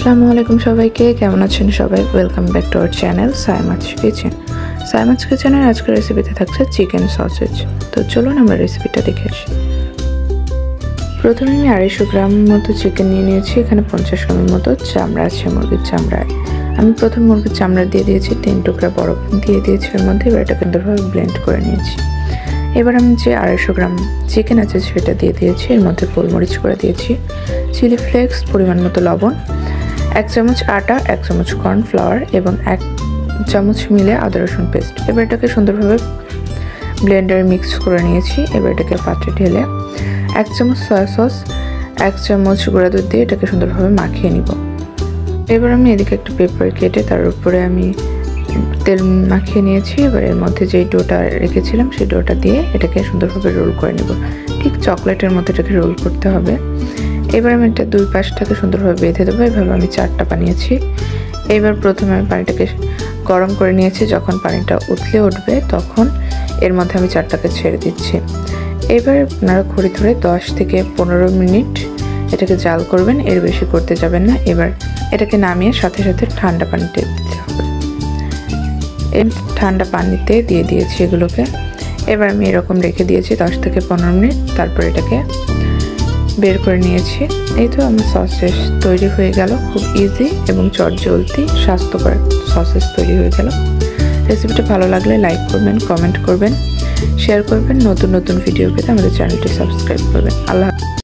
আসসালামু আলাইকুম সবাইকে, কেমন আছেন সবাই? Welcome back to our channel Saima's kitchen. Saima's কিচেনের আজকের রেসিপিতে থাকছে চিকেন সসেজ। তো চলুন আমরা রেসিপিটা দেখে আসি। প্রথমে আমি 250 গ্রাম মতো চিকেন নিয়ে নিয়েছি। এখানে 50 গ্রামের মতো চামড়া আছে, মুরগির চামড়া। আমি প্রথম মুরগির চামড়া দিয়ে দিয়েছি, 3 টুকরা বরফ দিয়ে দিয়েছি এর মধ্যে। এবার এটা সুন্দরভাবে ব্লেন্ড করে নিয়েছি। এবার আমি যে 250 গ্রাম চিকেন আছে সেটা দিয়ে দিয়েছি। এর মধ্যে গোলমরিচ করে দিয়েছি, চিলি ফ্লেক্স, পরিমাণ মতো লবণ, 1 চামচ আটা, 1 চামচ কর্নফ্লাওয়ার এবং 1 চামচ মিলে আদা রসুন পেস্ট। এবার এটাকে সুন্দরভাবে ব্লেন্ডারে মিক্স করে নিয়েছি। এবার এটাকে পাত্রে ঢেলে 1 চামচ সয়া সস, 1 চামচ গুঁড়া দুধ দিয়ে এটাকে সুন্দরভাবে মাখিয়ে নিব। এবার আমি এদিকে একটা পেপার কেটে তার উপরে আমি তেল মাখিয়ে নিয়েছি। এবার এর মধ্যে যেই ডোটা রেখেছিলাম সেই ডোটা দিয়ে এটাকে সুন্দরভাবে রোল করে নেব। ঠিক চকলেটের মতো এটাকে রোল করতে হবে। এবার আমি এটা দুই পাশটাকে সুন্দরভাবে বেঁধে দেবো। এভাবে আমি 4টা বানিয়েছি। এবার প্রথমে আমি পানিটাকে গরম করে নিয়েছি। যখন পানিটা উতলে উঠবে তখন এর মধ্যে আমি 4টাকে ছেড়ে দিচ্ছি। এবার আপনারা খড়ি ধরে 10 থেকে 15 মিনিট এটাকে জাল করবেন, এর বেশি করতে যাবেন না। এবার এটাকে নামিয়ে সাথে সাথে ঠান্ডা পানিতে দিতে হবে। এই ঠান্ডা পানিতে দিয়ে দিয়েছি এগুলোকে। এবার আমি এরকম রেখে দিয়েছি 10 থেকে 15 মিনিট। তারপর এটাকে বের করে নিয়েছি। এই তো আমার সসেস তৈরি হয়ে গেল। খুব ইজি এবং চটজলদি স্বাস্থ্যকর সসেস তৈরি হয়ে গেল। রেসিপিটা ভালো লাগলে লাইক করবেন, কমেন্ট করবেন, শেয়ার করবেন। নতুন নতুন ভিডিও পেতে আমাদের চ্যানেলটি সাবস্ক্রাইব করবেন। আল্লাহ।